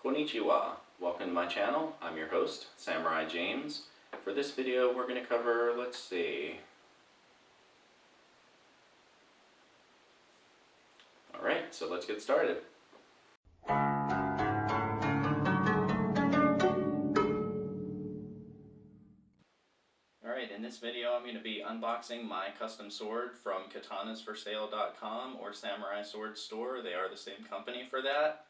Konnichiwa. Welcome to my channel. I'm your host, Samurai James. For this video, we're going to cover, let's see. Alright, so let's get started. Alright, in this video I'm going to be unboxing my custom sword from KatanasForSale.com or SamuraiSwordStore. They are the same company for that.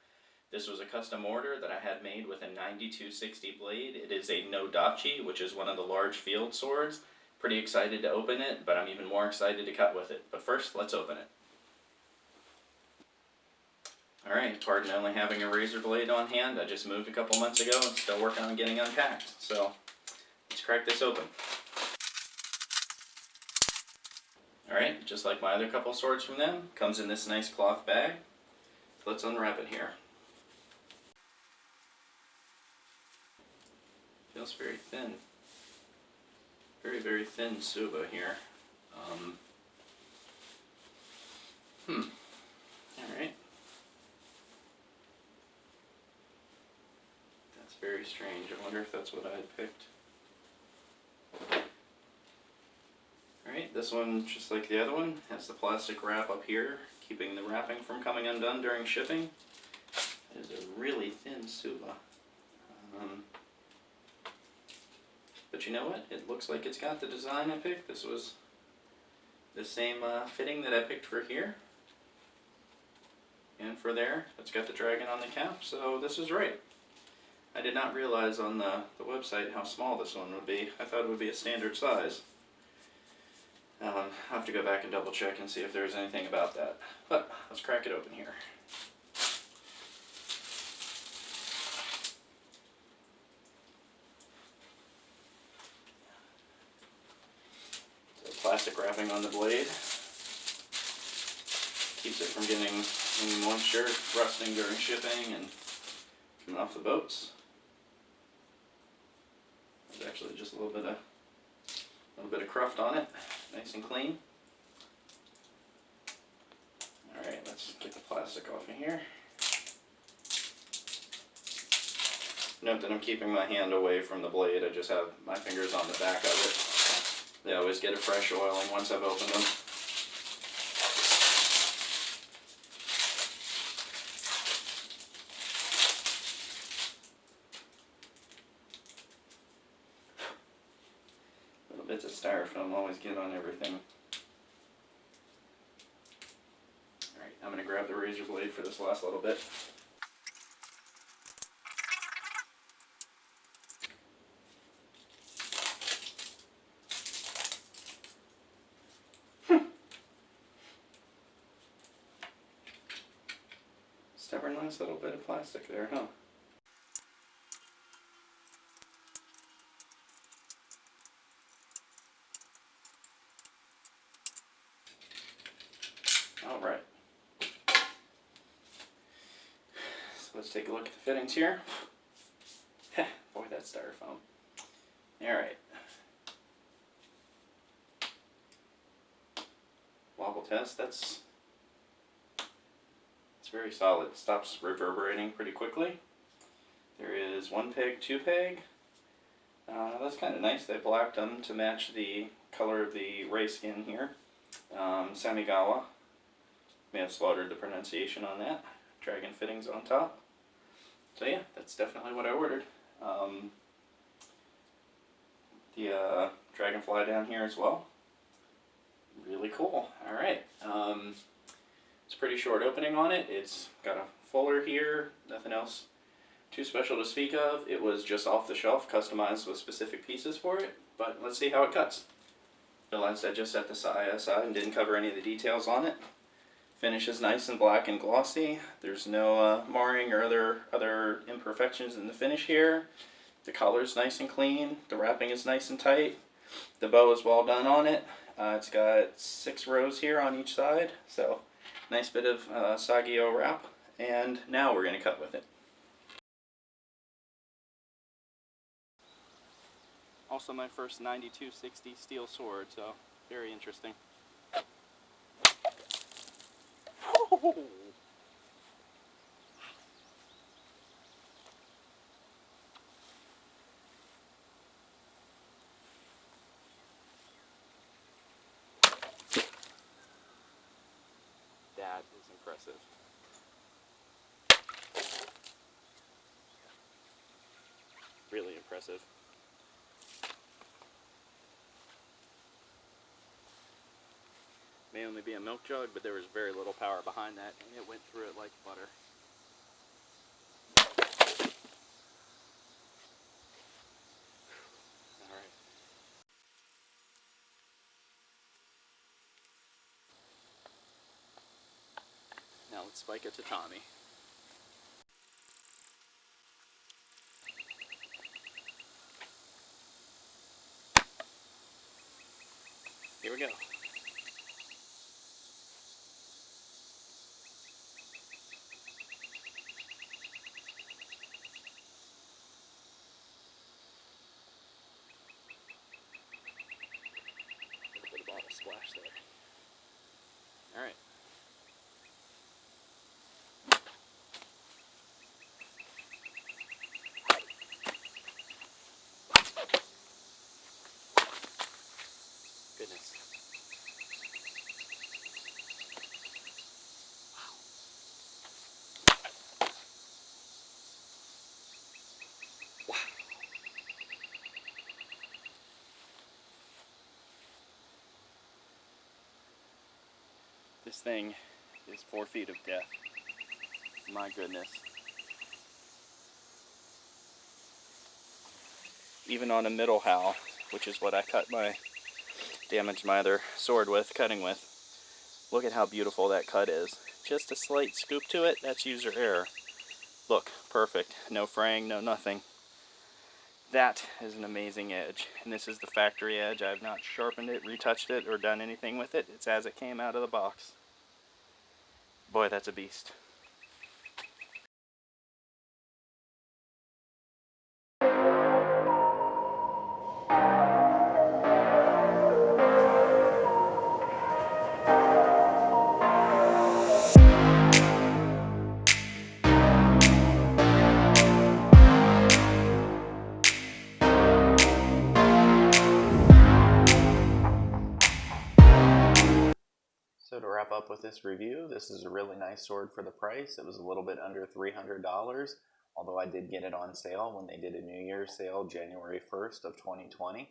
This was a custom order that I had made with a 9260 blade. It is a Nodachi, which is one of the large field swords. Pretty excited to open it, but I'm even more excited to cut with it. But first, let's open it. Alright, pardon only having a razor blade on hand. I just moved a couple months ago and still working on getting unpacked. So, let's crack this open. Alright, just like my other couple swords from them, comes in this nice cloth bag. Let's unwrap it here. Feels very thin. Very, very thin tsuka here. Alright. That's very strange. I wonder if that's what I had picked. Alright, this one, just like the other one, has the plastic wrap up here, keeping the wrapping from coming undone during shipping. It is a really thin tsuka. But you know what? It looks like it's got the design I picked. This was the same fitting that I picked for here. And for there, it's got the dragon on the cap, so this is right. I did not realize on the website how small this one would be. I thought it would be a standard size. I'll have to go back and double check and see if there's anything about that. But let's crack it open here. Plastic wrapping on the blade keeps it from getting any moisture, rusting during shipping and coming off the boats. There's actually just a little bit of cruft on it, nice and clean. Alright, let's get the plastic off of here. Note that I'm keeping my hand away from the blade. I just have my fingers on the back of it. They always get a fresh oiling once I've opened them. Little bits of styrofoam always get on everything. Alright, I'm going to grab the razor blade for this last little bit. Stubborn nice little bit of plastic there, huh? Alright. So let's take a look at the fittings here. Boy, that's styrofoam. Alright. Wobble test, that's very solid. It stops reverberating pretty quickly. There is one peg, two peg. That's kind of nice. They blacked them to match the color of the ray skin here. Samigawa. May have slaughtered the pronunciation on that. Dragon fittings on top. So yeah, that's definitely what I ordered. The dragonfly down here as well. Really cool. Alright. It's a pretty short opening on it. It's got a fuller here, nothing else too special to speak of. It was just off the shelf, customized with specific pieces for it, but let's see how it cuts. Realized I just set the aside and didn't cover any of the details on it. Finish is nice and black and glossy. There's no marring or other imperfections in the finish here. The collar is nice and clean. The wrapping is nice and tight. The bow is well done on it. It's got 6 rows here on each side, so nice bit of Sagio wrap, and now we're going to cut with it. Also my first 9260 steel sword, so very interesting. impressive. Really impressive. May only be a milk jug, but there was very little power behind that, and it went through it like butter. Alright. Now let's spike a tatami. Here we go. A little bit of bottle splash there. Alright. Goodness. Wow. This thing is 4 feet of death. My goodness. Even on a middle howl, which is what I damaged my other sword with, cutting with. Look at how beautiful that cut is. Just a slight scoop to it, that's user error. Look, perfect. No fraying, no nothing. That is an amazing edge. And this is the factory edge. I have not sharpened it, retouched it, or done anything with it. It's as it came out of the box. Boy, that's a beast. So to wrap up with this review, this is a really nice sword for the price. It was a little bit under $300, although I did get it on sale when they did a New Year's sale January 1st of 2020.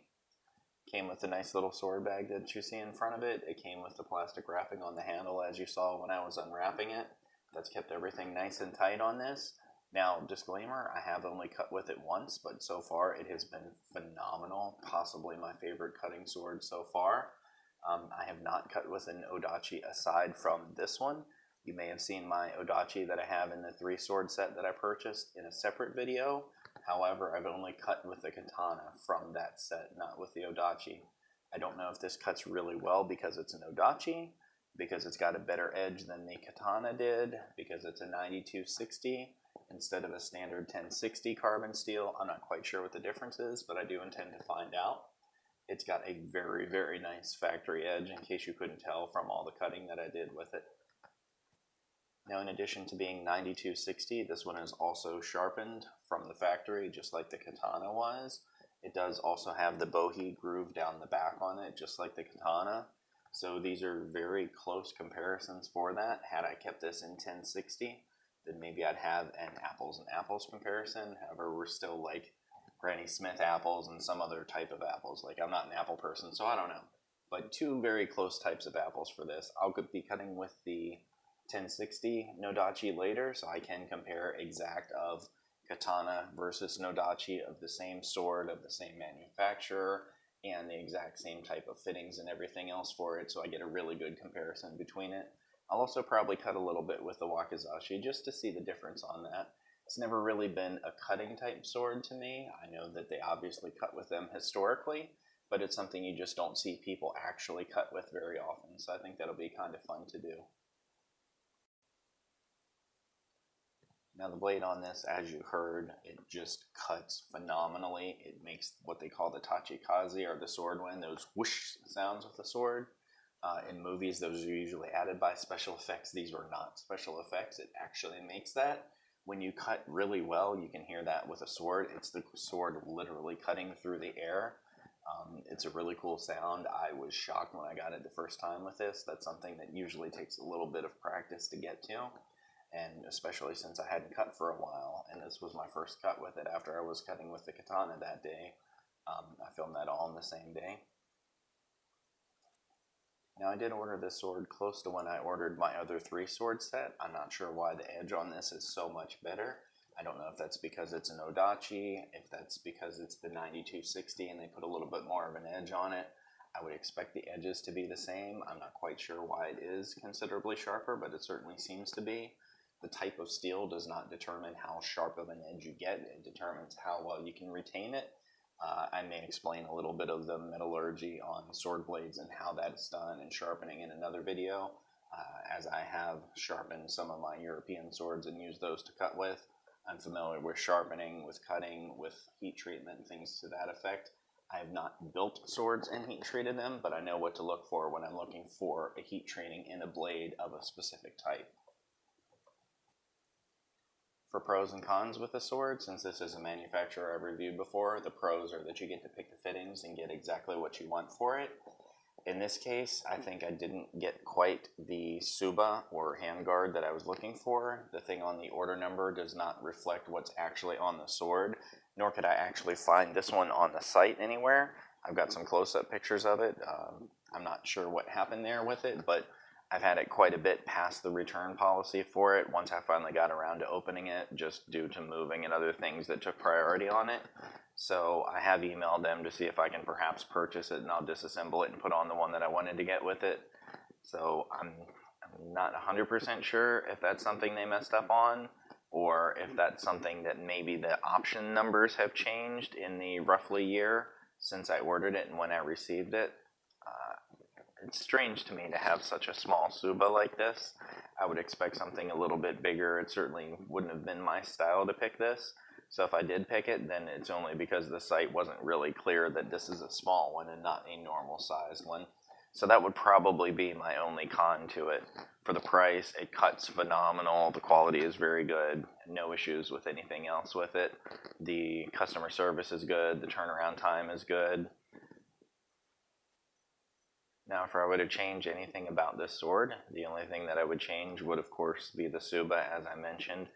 Came with a nice little sword bag that you see in front of it. It came with the plastic wrapping on the handle as you saw when I was unwrapping it. That's kept everything nice and tight on this. Now, disclaimer, I have only cut with it once, but so far it has been phenomenal. Possibly my favorite cutting sword so far. I have not cut with an Odachi aside from this one. You may have seen my Odachi that I have in the 3-sword set that I purchased in a separate video. However, I've only cut with the katana from that set, not with the Odachi. I don't know if this cuts really well because it's an Odachi, because it's got a better edge than the katana did, because it's a 9260 instead of a standard 1060 carbon steel. I'm not quite sure what the difference is, but I do intend to find out. It's got a very, very nice factory edge, in case you couldn't tell from all the cutting that I did with it. Now, in addition to being 9260, this one is also sharpened from the factory, just like the katana was. It does also have the bohi groove down the back on it, just like the katana. So these are very close comparisons for that. Had I kept this in 1060, then maybe I'd have an apples and apples comparison. However, we're still like Granny Smith apples and some other type of apples. Like, I'm not an apple person, so I don't know. But 2 very close types of apples for this. I'll be cutting with the 1060 Nodachi later, so I can compare exact of katana versus Nodachi of the same sword, of the same manufacturer, and the exact same type of fittings and everything else for it, so I get a really good comparison between it. I'll also probably cut a little bit with the wakizashi just to see the difference on that. It's never really been a cutting type sword to me. I know that they obviously cut with them historically, but it's something you just don't see people actually cut with very often, so I think that'll be kind of fun to do. Now the blade on this, as you heard, it just cuts phenomenally. It makes what they call the tachikaze, or the sword wind, those whoosh sounds with the sword. In movies, those are usually added by special effects. These were not special effects. It actually makes that. When you cut really well, you can hear that with a sword. It's the sword literally cutting through the air. It's a really cool sound. I was shocked when I got it the first time with this. That's something that usually takes a little bit of practice to get to, and especially since I hadn't cut for a while, and this was my first cut with it after I was cutting with the katana that day. I filmed that all in the same day. Now, I did order this sword close to when I ordered my other 3-sword set. I'm not sure why the edge on this is so much better. I don't know if that's because it's an Odachi, if that's because it's the 9260 and they put a little bit more of an edge on it. I would expect the edges to be the same. I'm not quite sure why it is considerably sharper, but it certainly seems to be. The type of steel does not determine how sharp of an edge you get. It determines how well you can retain it. I may explain a little bit of the metallurgy on sword blades and how that is done and sharpening in another video, as I have sharpened some of my European swords and used those to cut with. I'm familiar with sharpening, with cutting, with heat treatment, things to that effect. I have not built swords and heat treated them, but I know what to look for when I'm looking for a heat treating in a blade of a specific type. For pros and cons with the sword, since this is a manufacturer I've reviewed before, the pros are that you get to pick the fittings and get exactly what you want for it. In this case, I think I didn't get quite the tsuba or handguard that I was looking for. The thing on the order number does not reflect what's actually on the sword, nor could I actually find this one on the site anywhere. I've got some close-up pictures of it. I'm not sure what happened there with it, but I've had it quite a bit past the return policy for it once I finally got around to opening it, just due to moving and other things that took priority on it. So I have emailed them to see if I can perhaps purchase it, and I'll disassemble it and put on the one that I wanted to get with it. So I'm not 100% sure if that's something they messed up on, or if that's something that maybe the option numbers have changed in the roughly year since I ordered it and when I received it. It's strange to me to have such a small tsuba like this. I would expect something a little bit bigger. It certainly wouldn't have been my style to pick this. So if I did pick it, then it's only because the site wasn't really clear that this is a small one and not a normal sized one. So that would probably be my only con to it. For the price, it cuts phenomenal. The quality is very good. No issues with anything else with it. The customer service is good. The turnaround time is good. Now, if I were to change anything about this sword, the only thing that I would change would, of course, be the tsuba, as I mentioned.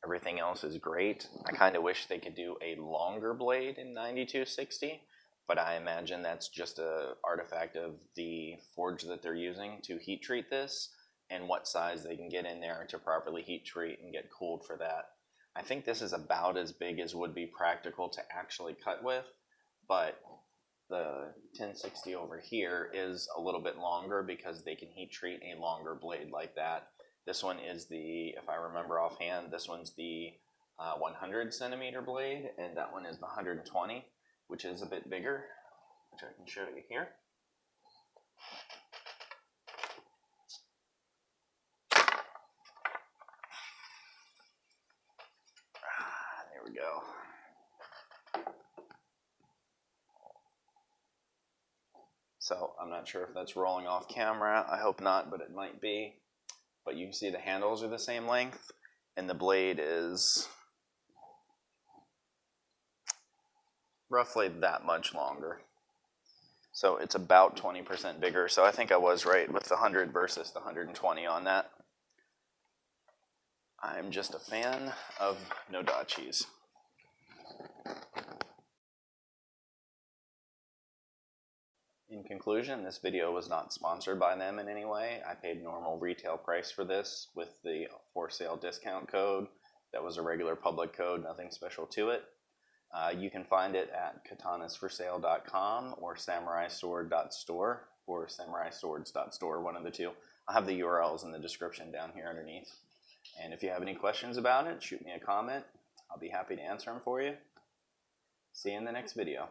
Everything else is great. I kind of wish they could do a longer blade in 9260, but I imagine that's just an artifact of the forge that they're using to heat treat this, and what size they can get in there to properly heat treat and get cooled for that. I think this is about as big as would be practical to actually cut with, but the 1060 over here is a little bit longer because they can heat treat a longer blade like that. This one is the, if I remember offhand, this one's the 100 centimeter blade, and that one is the 120, which is a bit bigger, which I can show you here. There we go. So I'm not sure if that's rolling off camera. I hope not, but it might be. But you can see the handles are the same length, and the blade is roughly that much longer. So it's about 20% bigger. So I think I was right with the 100 versus the 120 on that. I'm just a fan of Nodachis. In conclusion, this video was not sponsored by them in any way. I paid normal retail price for this with the for sale discount code. That was a regular public code, nothing special to it. You can find it at KatanasForSale.com or SamuraiSword.store or SamuraiSwords.store, one of the two. I'll have the URLs in the description down here underneath. And if you have any questions about it, shoot me a comment. I'll be happy to answer them for you. See you in the next video.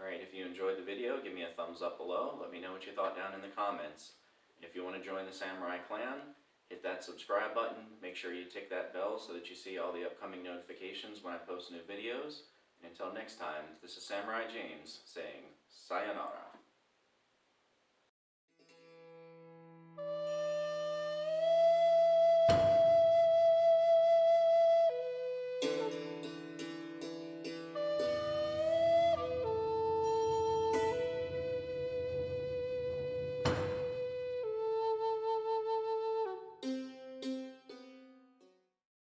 Alright, if you enjoyed the video, give me a thumbs up below. Let me know what you thought down in the comments. If you want to join the Samurai Clan, hit that subscribe button. Make sure you tick that bell so that you see all the upcoming notifications when I post new videos. And until next time, this is Samurai James saying sayonara.